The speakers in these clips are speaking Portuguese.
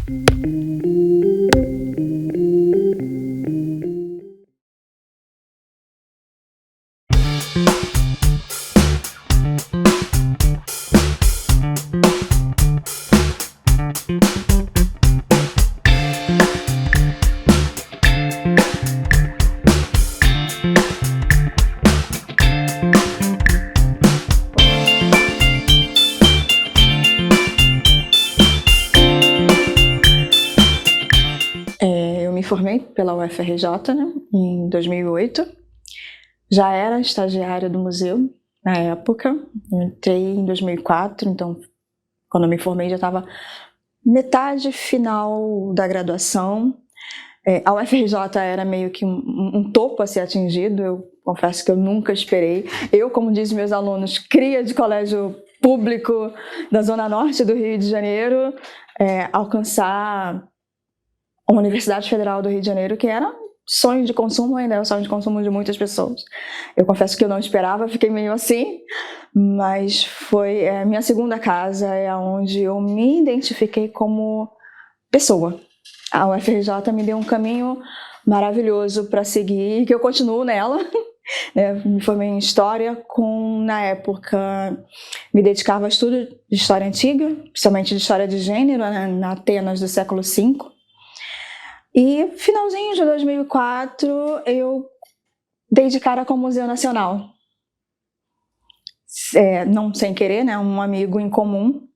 Eu me formei pela UFRJ, né, em 2008. Já era estagiária do museu na época. Eu entrei em 2004, então quando eu me formei já estava metade final da graduação. A UFRJ era meio que um topo a ser atingido. Eu confesso que eu nunca esperei. Eu, como dizem meus alunos, cria de colégio público da Zona Norte do Rio de Janeiro, alcançar a Universidade Federal do Rio de Janeiro, que era sonho de consumo, ainda é o sonho de consumo de muitas pessoas. Eu confesso que eu não esperava, fiquei meio assim, mas foi a minha segunda casa, é onde eu me identifiquei como pessoa. A UFRJ me deu um caminho maravilhoso para seguir, que eu continuo nela. Me formei em História, na época, me dedicava a estudo de História Antiga, principalmente de História de Gênero, né, na Atenas do século V. E, finalzinho de 2004, eu dei de cara com o Museu Nacional. Não sem querer, né, um amigo em comum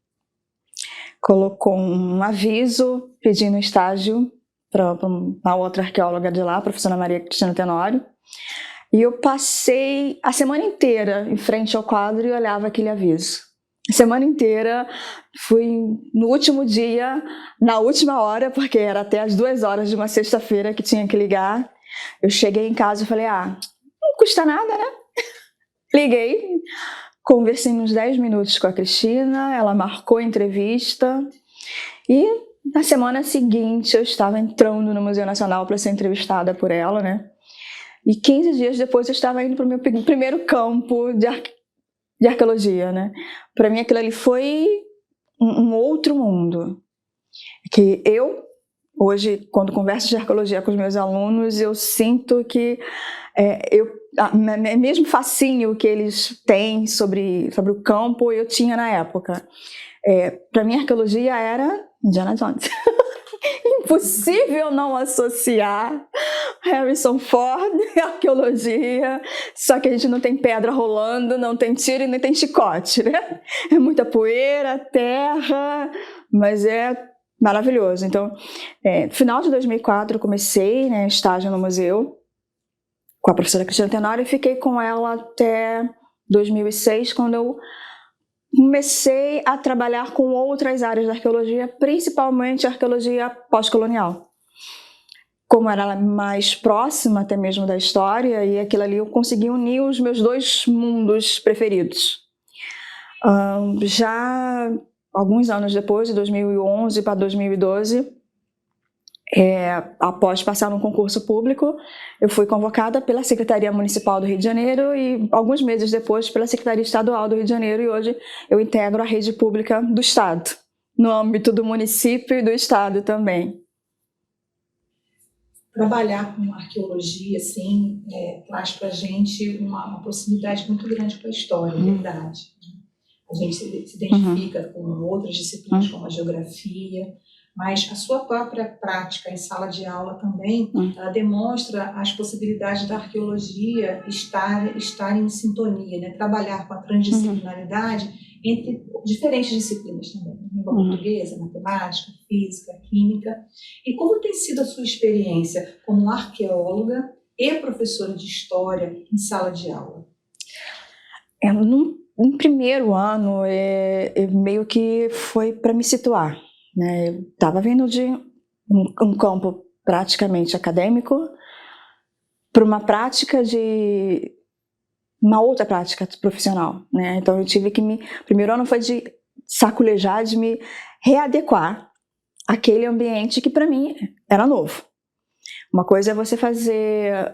colocou um aviso pedindo estágio para uma outra arqueóloga de lá, a professora Maria Cristina Tenório. E eu passei a semana inteira em frente ao quadro e olhava aquele aviso. A semana inteira, fui no último dia, na última hora, porque era até as 2 horas de uma sexta-feira que tinha que ligar. Eu cheguei em casa e falei, não custa nada, né? Liguei, conversei uns 10 minutos com a Cristina, ela marcou a entrevista e na semana seguinte eu estava entrando no Museu Nacional para ser entrevistada por ela, né? E 15 dias depois eu estava indo para o meu primeiro campo de arqueologia, né? Para mim aquilo ali foi um outro mundo. Que eu, hoje, quando converso de arqueologia com os meus alunos, eu sinto que mesmo fascínio que eles têm sobre o campo, eu tinha na época. Para mim, a arqueologia era Indiana Jones. Impossível não associar Harrison Ford e arqueologia, só que a gente não tem pedra rolando, não tem tiro e nem tem chicote, né? É muita poeira, terra, mas é maravilhoso. Então, no final de 2004 eu comecei, né, estágio no museu com a professora Cristina Tenório e fiquei com ela até 2006, quando eu comecei a trabalhar com outras áreas da arqueologia, principalmente a arqueologia pós-colonial. Como era mais próxima até mesmo da história, e aquilo ali eu consegui unir os meus 2 mundos preferidos. Já alguns anos depois, de 2011 para 2012, após passar num concurso público, eu fui convocada pela Secretaria Municipal do Rio de Janeiro e alguns meses depois pela Secretaria Estadual do Rio de Janeiro, e hoje eu integro a rede pública do Estado, no âmbito do município e do Estado também. Trabalhar com arqueologia, assim, traz para a gente uma proximidade muito grande com a história, verdade. A gente se identifica com outras disciplinas, como a geografia, mas a sua própria prática em sala de aula também, ela demonstra as possibilidades da arqueologia estar em sintonia, né? Trabalhar com a transdisciplinaridade entre diferentes disciplinas também, língua portuguesa, matemática, física, química. E como tem sido a sua experiência como arqueóloga e professora de história em sala de aula? No primeiro ano, meio que foi para me situar, né? Eu estava vindo de um campo praticamente acadêmico para uma outra prática profissional, né? Então eu tive que primeiro ano foi de saculejar, de me readequar àquele ambiente que para mim era novo. Uma coisa é você fazer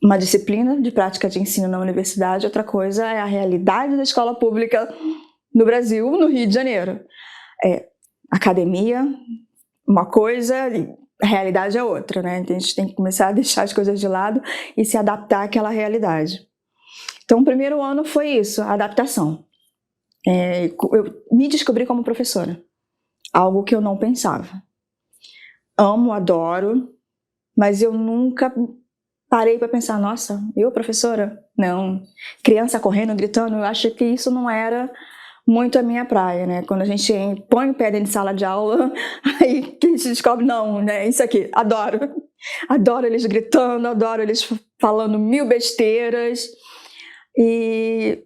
uma disciplina de prática de ensino na universidade, outra coisa é a realidade da escola pública no Brasil, no Rio de Janeiro. Academia, uma coisa, a realidade é outra, né? Então a gente tem que começar a deixar as coisas de lado e se adaptar àquela realidade. Então o primeiro ano foi isso, a adaptação. Eu me descobri como professora, algo que eu não pensava. Amo, adoro, mas eu nunca parei para pensar, nossa, eu professora? Não. Criança correndo, gritando, eu acho que isso não era muito a minha praia, né? Quando a gente põe o pé dentro de sala de aula, aí que a gente descobre, não, né? Isso aqui, adoro. Adoro eles gritando, adoro eles falando mil besteiras. E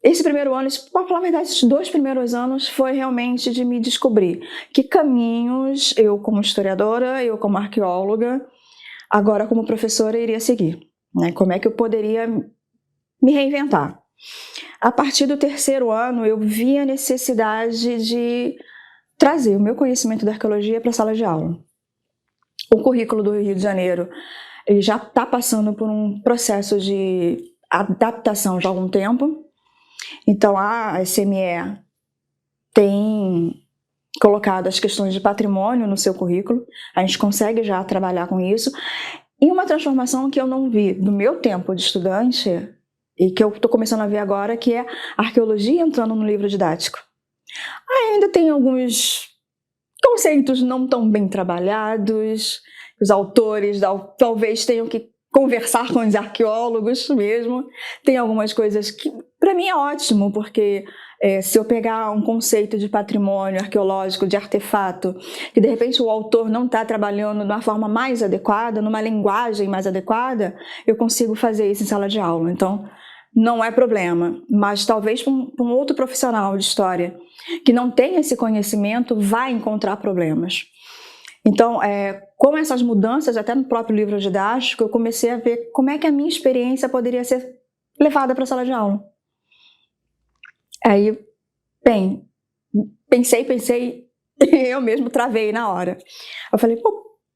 esse primeiro ano, para falar a verdade, esses 2 primeiros anos foi realmente de me descobrir que caminhos eu como historiadora, eu como arqueóloga, agora como professora iria seguir, né? Como é que eu poderia me reinventar. A partir do 3º ano eu vi a necessidade de trazer o meu conhecimento da arqueologia para a sala de aula. O currículo do Rio de Janeiro ele já está passando por um processo de adaptação já há algum tempo. Então a SME tem colocado as questões de patrimônio no seu currículo, a gente consegue já trabalhar com isso. E uma transformação que eu não vi do meu tempo de estudante e que eu estou começando a ver agora, que é a arqueologia entrando no livro didático. Ainda tem alguns conceitos não tão bem trabalhados, os autores talvez tenham que conversar com os arqueólogos mesmo. Tem algumas coisas que, para mim, é ótimo, porque se eu pegar um conceito de patrimônio arqueológico, de artefato, que de repente o autor não está trabalhando de uma forma mais adequada, numa linguagem mais adequada, eu consigo fazer isso em sala de aula. Então, não é problema, mas talvez para um outro profissional de história que não tem esse conhecimento vai encontrar problemas. Então, com essas mudanças, até no próprio livro didático, eu comecei a ver como é que a minha experiência poderia ser levada para a sala de aula. Aí, pensei, eu mesmo travei na hora. Eu falei,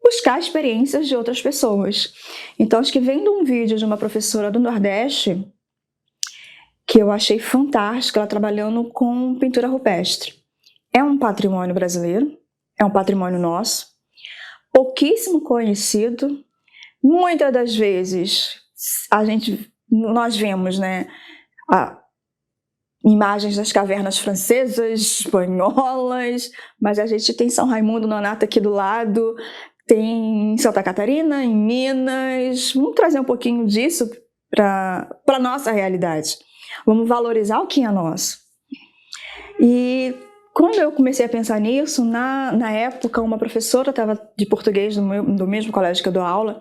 buscar experiências de outras pessoas. Então, acho que vendo um vídeo de uma professora do Nordeste, que eu achei fantástico, ela trabalhando com pintura rupestre. É um patrimônio brasileiro, é um patrimônio nosso, pouquíssimo conhecido. Muitas das vezes nós vemos, né, imagens das cavernas francesas, espanholas, mas a gente tem São Raimundo Nonato aqui do lado, tem Santa Catarina, em Minas. Vamos trazer um pouquinho disso para a nossa realidade. Vamos valorizar o que é nosso. E quando eu comecei a pensar nisso, na época, uma professora de português do mesmo colégio que eu dou aula,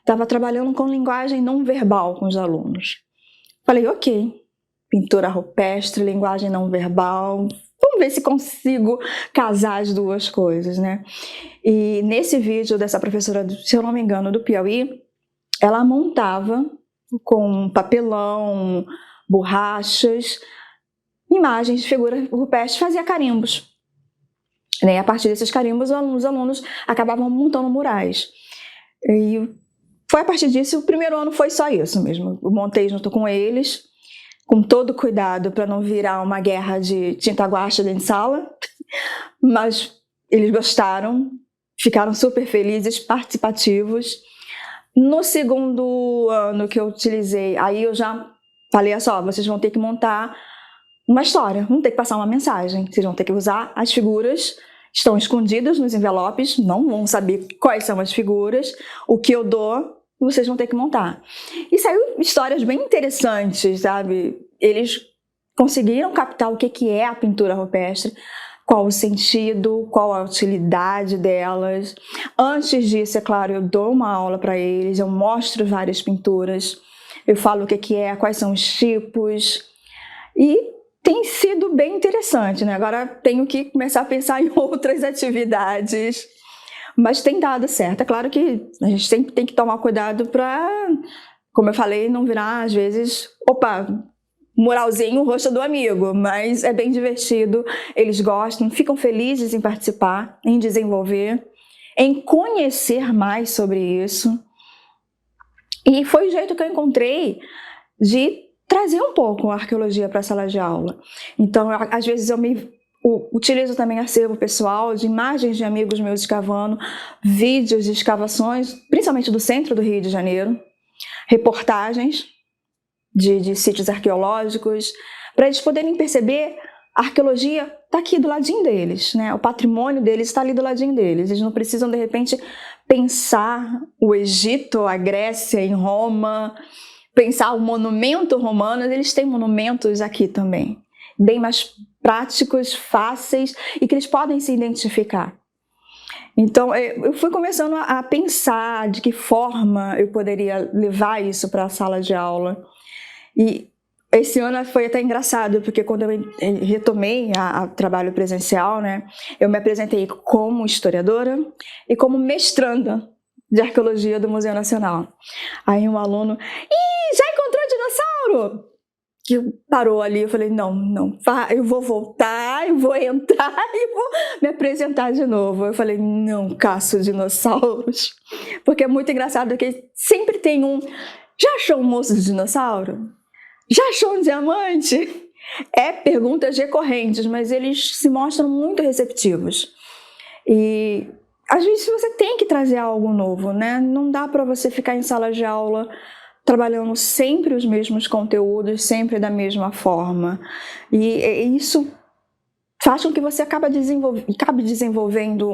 estava trabalhando com linguagem não verbal com os alunos. Falei, ok, pintura rupestre, linguagem não verbal, vamos ver se consigo casar as duas coisas, né? E nesse vídeo dessa professora, se eu não me engano, do Piauí, ela montava com papelão, borrachas, imagens de figuras rupestres, fazia carimbos. E a partir desses carimbos, os alunos acabavam montando murais. E foi a partir disso, o primeiro ano foi só isso mesmo. Eu montei junto com eles, com todo cuidado para não virar uma guerra de tinta guache dentro de sala, mas eles gostaram, ficaram super felizes, participativos. No segundo ano que eu utilizei, aí eu já falei assim, vocês vão ter que montar uma história, vão ter que passar uma mensagem, vocês vão ter que usar as figuras, estão escondidas nos envelopes, não vão saber quais são as figuras, o que eu dou, vocês vão ter que montar. E saiu histórias bem interessantes, sabe? Eles conseguiram captar o que é a pintura rupestre, qual o sentido, qual a utilidade delas. Antes disso, é claro, eu dou uma aula para eles, eu mostro várias pinturas, eu falo o que é, quais são os tipos, e tem sido bem interessante, né? Agora tenho que começar a pensar em outras atividades, mas tem dado certo. É claro que a gente sempre tem que tomar cuidado para, como eu falei, não virar, às vezes, muralzinho, o rosto do amigo, mas é bem divertido, eles gostam, ficam felizes em participar, em desenvolver, em conhecer mais sobre isso. E foi o jeito que eu encontrei de trazer um pouco a arqueologia para a sala de aula. Então, às vezes eu me Utilizo também acervo pessoal de imagens de amigos meus escavando, vídeos de escavações, principalmente do centro do Rio de Janeiro, reportagens de sítios arqueológicos, para eles poderem perceber a arqueologia está aqui do ladinho deles, né? O patrimônio deles está ali do ladinho deles. Eles não precisam, de repente, pensar o Egito, a Grécia, em Roma, pensar o monumento romano. Eles têm monumentos aqui também, bem mais práticos, fáceis e que eles podem se identificar. Então, eu fui começando a pensar de que forma eu poderia levar isso para a sala de aula. E esse ano foi até engraçado, porque quando eu retomei a trabalho presencial, né, eu me apresentei como historiadora e como mestranda de arqueologia do Museu Nacional. Aí um aluno, já encontrou dinossauro? Que parou ali, eu falei, não, eu vou voltar, eu vou entrar e vou me apresentar de novo. Eu falei, não caço dinossauros, porque é muito engraçado, porque sempre tem já achou um osso de dinossauro? Já achou um diamante? Perguntas recorrentes, mas eles se mostram muito receptivos. E às vezes você tem que trazer algo novo, né? Não dá para você ficar em sala de aula trabalhando sempre os mesmos conteúdos, sempre da mesma forma. E isso faz com que você acabe desenvolvendo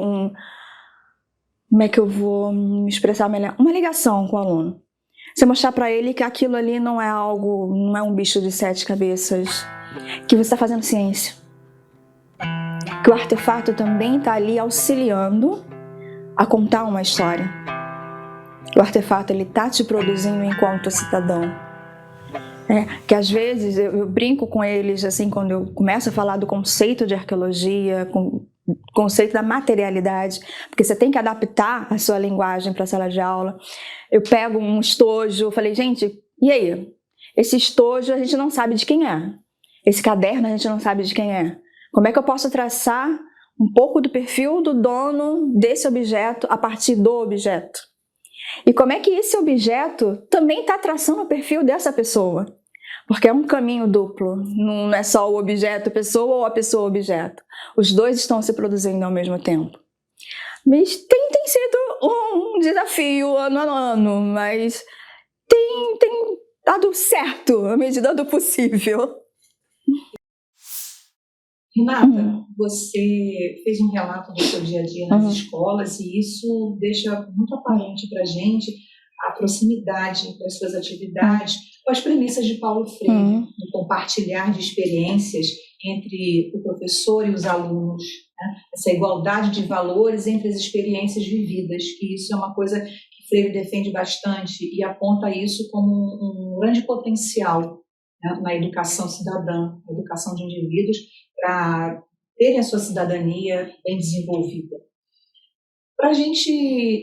como é que eu vou me expressar melhor? Uma ligação com o aluno. Você mostrar para ele que aquilo ali não é um bicho de 7 cabeças, que você está fazendo ciência. Que o artefato também está ali auxiliando a contar uma história. O artefato está te produzindo enquanto cidadão. Que às vezes eu brinco com eles, assim, quando eu começo a falar do conceito de arqueologia, conceito da materialidade, porque você tem que adaptar a sua linguagem para a sala de aula. Eu pego um estojo, eu falei, gente, e aí? Esse estojo a gente não sabe de quem é. Esse caderno a gente não sabe de quem é. Como é que eu posso traçar um pouco do perfil do dono desse objeto a partir do objeto? E como é que esse objeto também está traçando o perfil dessa pessoa? Porque é um caminho duplo, não é só o objeto-pessoa ou a pessoa-objeto. Os dois estão se produzindo ao mesmo tempo. Mas tem sido um desafio ano a ano, mas tem dado certo à medida do possível. Renata, você fez um relato do seu dia a dia nas escolas e isso deixa muito aparente para a gente a proximidade das suas atividades com as premissas de Paulo Freire, no compartilhar de experiências entre o professor e os alunos, né? Essa igualdade de valores entre as experiências vividas, que isso é uma coisa que Freire defende bastante e aponta isso como um grande potencial, né, na educação cidadã, na educação de indivíduos, para terem a sua cidadania bem desenvolvida. Para a gente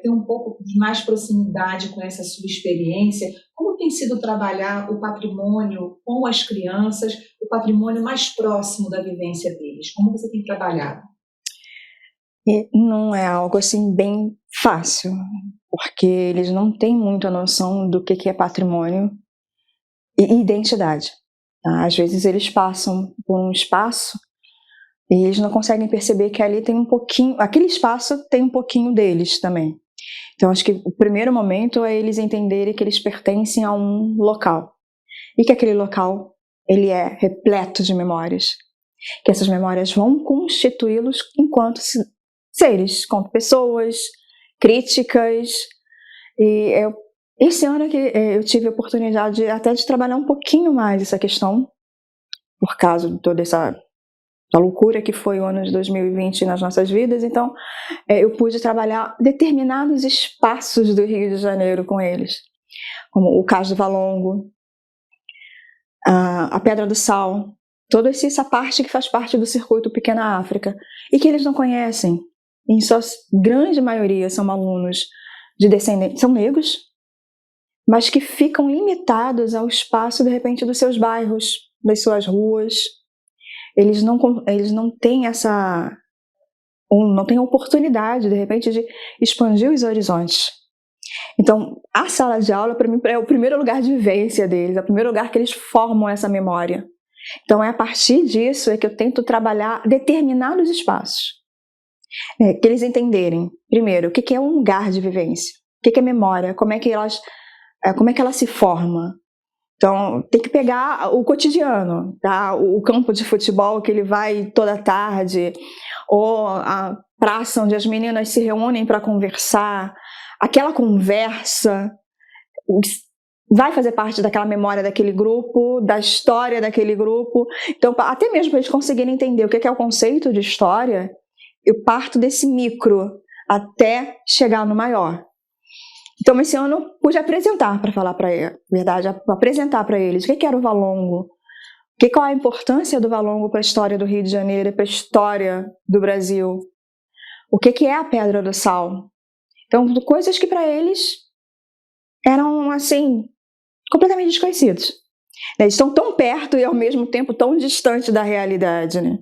ter um pouco de mais proximidade com essa sua experiência, como tem sido trabalhar o patrimônio com as crianças, o patrimônio mais próximo da vivência deles? Como você tem trabalhado? Não é algo assim bem fácil, porque eles não têm muita noção do que é patrimônio e identidade. Tá? Às vezes eles passam por um espaço e eles não conseguem perceber que ali tem um pouquinho, aquele espaço tem um pouquinho deles também. Então acho que o primeiro momento é eles entenderem que eles pertencem a um local e que aquele local ele é repleto de memórias, que essas memórias vão constituí-los enquanto seres, como pessoas, críticas. E esse ano que eu tive a oportunidade até de trabalhar um pouquinho mais essa questão, por causa de toda essa loucura que foi o ano de 2020 nas nossas vidas. Então eu pude trabalhar determinados espaços do Rio de Janeiro com eles, como o Cais do Valongo, a Pedra do Sal, toda essa parte que faz parte do circuito Pequena África e que eles não conhecem. Em sua grande maioria são alunos de descendentes, são negros, mas que ficam limitados ao espaço, de repente, dos seus bairros, das suas ruas. Eles não têm não têm oportunidade, de repente, de expandir os horizontes. Então, a sala de aula, para mim, é o primeiro lugar de vivência deles, é o primeiro lugar que eles formam essa memória. Então, é a partir disso que eu tento trabalhar determinados espaços. Que eles entenderem, primeiro, o que é um lugar de vivência, o que é memória, como é que ela se forma. Então, tem que pegar o cotidiano, tá? O campo de futebol que ele vai toda tarde, ou a praça onde as meninas se reúnem para conversar, aquela conversa vai fazer parte daquela memória daquele grupo, da história daquele grupo. Então, até mesmo para eles conseguirem entender o que é o conceito de história, eu parto desse micro até chegar no maior. Então, esse ano eu pude apresentar, para falar para eles, verdade, apresentar para eles o que era o Valongo, qual a importância do Valongo para a história do Rio de Janeiro e para a história do Brasil, o que é a Pedra do Sal. Então, coisas que para eles eram, assim, completamente desconhecidos. Eles estão tão perto e, ao mesmo tempo, tão distante da realidade, né?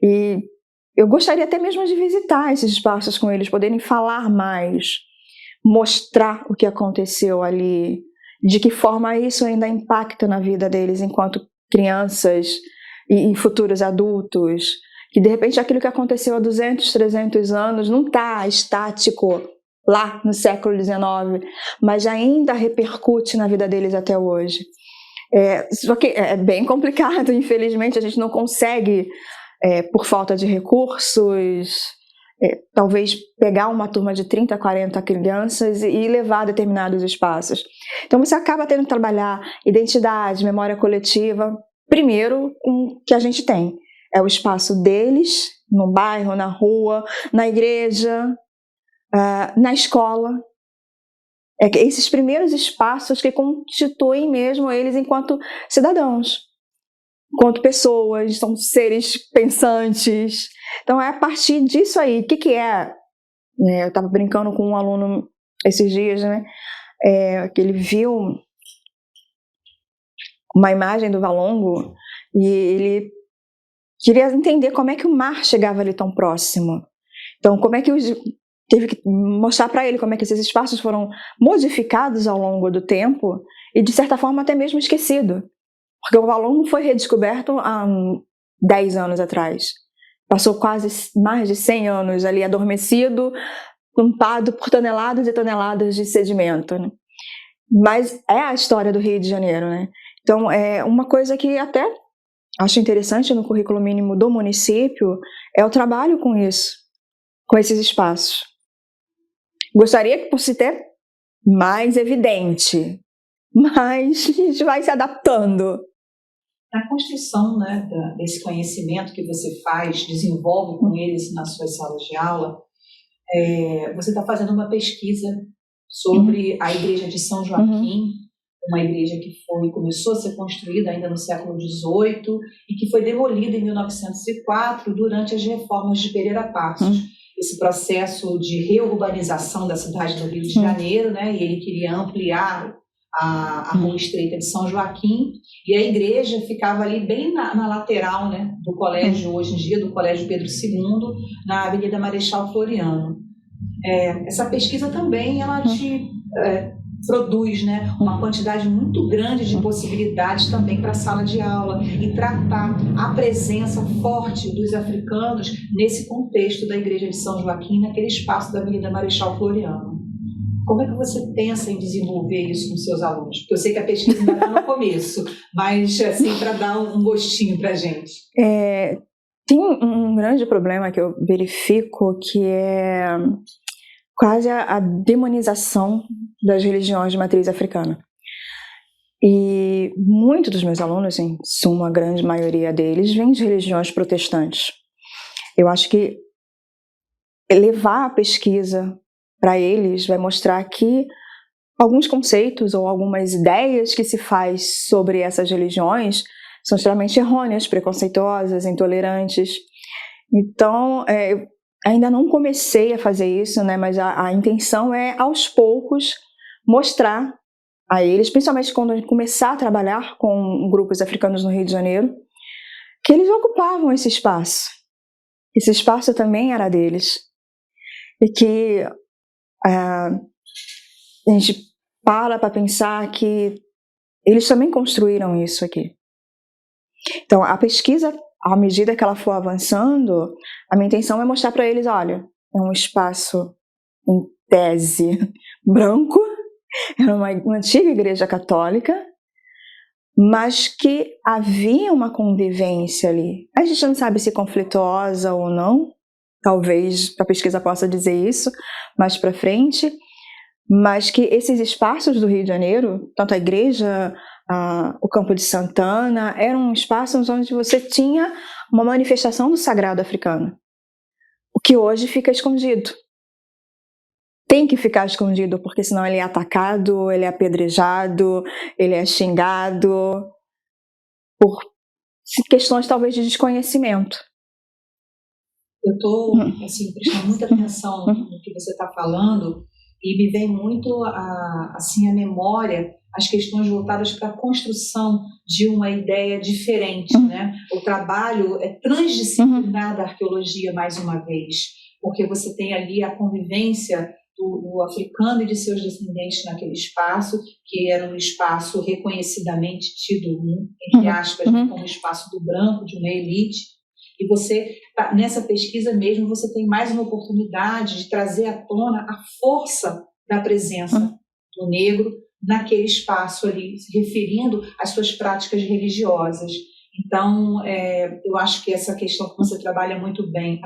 E eu gostaria até mesmo de visitar esses espaços com eles, poderem falar mais, mostrar o que aconteceu ali, de que forma isso ainda impacta na vida deles enquanto crianças e futuros adultos, que de repente aquilo que aconteceu há 200, 300 anos não está estático lá no século XIX, mas ainda repercute na vida deles até hoje. Só que é bem complicado, infelizmente a gente não consegue, por falta de recursos, talvez pegar uma turma de 30, 40 crianças e levar a determinados espaços. Então você acaba tendo que trabalhar identidade, memória coletiva, primeiro com o que a gente tem. É o espaço deles, no bairro, na rua, na igreja, na escola. Esses primeiros espaços que constituem mesmo eles enquanto cidadãos, enquanto pessoas, são seres pensantes. Então é a partir disso aí. O que é? Eu estava brincando com um aluno esses dias, né? Que ele viu uma imagem do Valongo e ele queria entender como é que o mar chegava ali tão próximo. Então, como é que teve que mostrar para ele como é que esses espaços foram modificados ao longo do tempo e, de certa forma, até mesmo esquecido. Porque o Valongo foi redescoberto há 10 anos atrás. Passou quase mais de 100 anos ali adormecido, tampado por toneladas e toneladas de sedimento, né? Mas é a história do Rio de Janeiro, né? Então, é uma coisa que até acho interessante no currículo mínimo do município é o trabalho com isso, com esses espaços. Gostaria que fosse até mais evidente, mas a gente vai se adaptando. Na construção, né, desse conhecimento que você faz, desenvolve com eles nas suas salas de aula, você está fazendo uma pesquisa sobre a igreja de São Joaquim, uma igreja que começou a ser construída ainda no século XVIII e que foi demolida em 1904 durante as reformas de Pereira Passos. Esse processo de reurbanização da cidade do Rio de Janeiro, né, e ele queria ampliar a Rua Estreita de São Joaquim, e a igreja ficava ali bem na lateral, né, do colégio, hoje em dia, do Colégio Pedro II, na Avenida Marechal Floriano. Essa pesquisa também, ela te produz, né, uma quantidade muito grande de possibilidades também para a sala de aula e tratar a presença forte dos africanos nesse contexto da Igreja de São Joaquim, naquele espaço da Avenida Marechal Floriano. Como é que você pensa em desenvolver isso com seus alunos? Porque eu sei que a pesquisa ainda está no começo, mas assim, para dar um gostinho para a gente. Tem um grande problema que eu verifico, que é quase a demonização das religiões de matriz africana. E muitos dos meus alunos, em suma, a grande maioria deles, vêm de religiões protestantes. Eu acho que levar a pesquisa para eles vai mostrar que alguns conceitos ou algumas ideias que se faz sobre essas religiões são extremamente errôneas, preconceituosas, intolerantes. Então, eu ainda não comecei a fazer isso, né, mas a intenção é, aos poucos, mostrar a eles, principalmente quando a gente começar a trabalhar com grupos africanos no Rio de Janeiro, que eles ocupavam esse espaço. Esse espaço também era deles. E que a gente para pensar que eles também construíram isso aqui. Então, a pesquisa, à medida que ela for avançando, a minha intenção é mostrar para eles, olha, é um espaço, em tese, branco, era uma antiga igreja católica, mas que havia uma convivência ali. A gente não sabe se conflituosa ou não, talvez a pesquisa possa dizer isso mais para frente, mas que esses espaços do Rio de Janeiro, tanto a igreja, o Campo de Santana, eram espaços onde você tinha uma manifestação do sagrado africano, o que hoje fica escondido. Tem que ficar escondido, porque senão ele é atacado, ele é apedrejado, ele é xingado, por questões talvez de desconhecimento. Eu estou assim, prestando muita atenção no que você está falando e me vem muito assim, à memória as questões voltadas para a construção de uma ideia diferente. Né? O trabalho é transdisciplinar da arqueologia, mais uma vez, porque você tem ali a convivência do africano e de seus descendentes naquele espaço, que era um espaço reconhecidamente tido, entre aspas, como espaço do branco, de uma elite. E você, nessa pesquisa mesmo, você tem mais uma oportunidade de trazer à tona a força da presença do negro naquele espaço ali, se referindo às suas práticas religiosas. Então, eu acho que essa questão que você trabalha muito bem,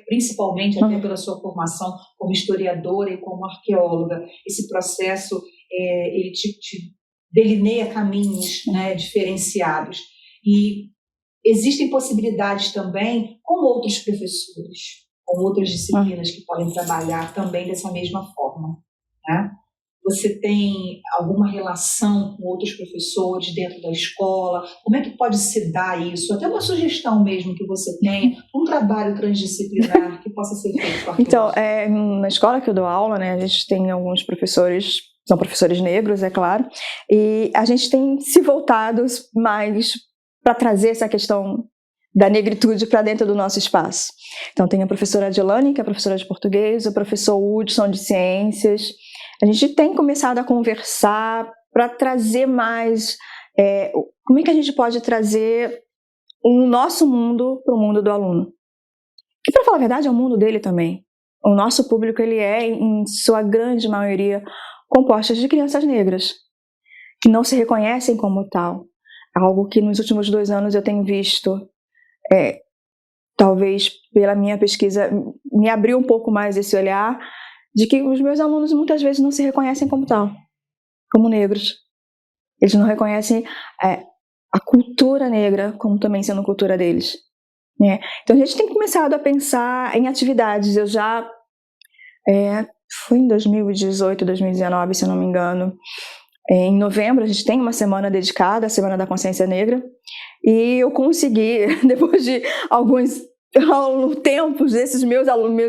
principalmente até pela sua formação como historiadora e como arqueóloga, esse processo, ele te delineia caminhos, né, diferenciados. E existem possibilidades também com outros professores, com outras disciplinas que podem trabalhar também dessa mesma forma, né? Você tem alguma relação com outros professores dentro da escola? Como é que pode se dar isso? Até uma sugestão mesmo que você tenha, um trabalho transdisciplinar que possa ser feito com a Então, na escola que eu dou aula, né, a gente tem alguns professores, são professores negros, é claro, e a gente tem se voltado mais para trazer essa questão da negritude para dentro do nosso espaço. Então, tem a professora Adilane, que é professora de português, o professor Hudson, de ciências. A gente tem começado a conversar para trazer mais, como é que a gente pode trazer o nosso mundo para o mundo do aluno. Que, para falar a verdade, é o mundo dele também. O nosso público, ele é, em sua grande maioria, composto de crianças negras, que não se reconhecem como tal. Algo que nos últimos 2 anos eu tenho visto, talvez pela minha pesquisa, me abriu um pouco mais esse olhar, de que os meus alunos muitas vezes não se reconhecem como tal, como negros. Eles não reconhecem a cultura negra como também sendo cultura deles. Né? Então a gente tem começado a pensar em atividades. Eu já, foi em 2018, 2019, se eu não me engano, em novembro a gente tem uma semana dedicada à Semana da Consciência Negra, e eu consegui, depois de alguns tempos, esses meus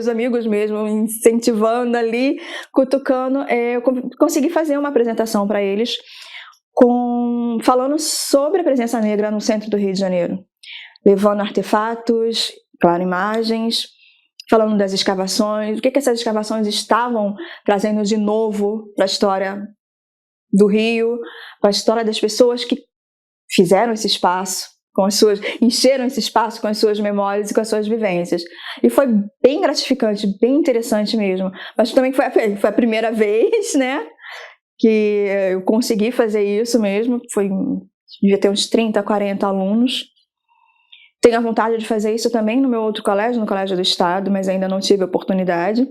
amigos mesmo, incentivando ali, cutucando, eu consegui fazer uma apresentação para eles, falando sobre a presença negra no centro do Rio de Janeiro, levando artefatos, claro, imagens, falando das escavações, o que essas escavações estavam trazendo de novo para a história do Rio, para a história das pessoas que fizeram esse espaço, encheram esse espaço com as suas memórias e com as suas vivências. E foi bem gratificante, bem interessante mesmo. Mas também foi a primeira vez, né, que eu consegui fazer isso mesmo. Devia ter uns 30, 40 alunos. Tenho a vontade de fazer isso também no meu outro colégio, no Colégio do Estado, mas ainda não tive a oportunidade.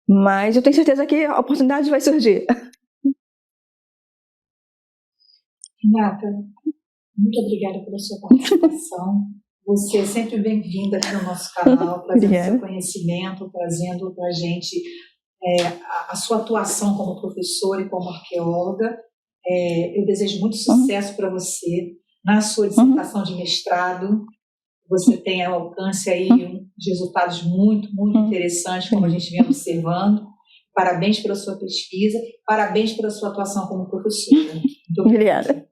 Mas eu tenho certeza que a oportunidade vai surgir. Renata, muito obrigada pela sua participação. Você é sempre bem-vinda aqui no nosso canal, trazendo seu conhecimento, trazendo para a gente a sua atuação como professora e como arqueóloga. Eu desejo muito sucesso para você na sua dissertação de mestrado. Você tem ao alcance aí de resultados muito, muito interessantes, como a gente vem observando. Parabéns pela sua pesquisa, parabéns pela sua atuação como professora. Muito obrigada.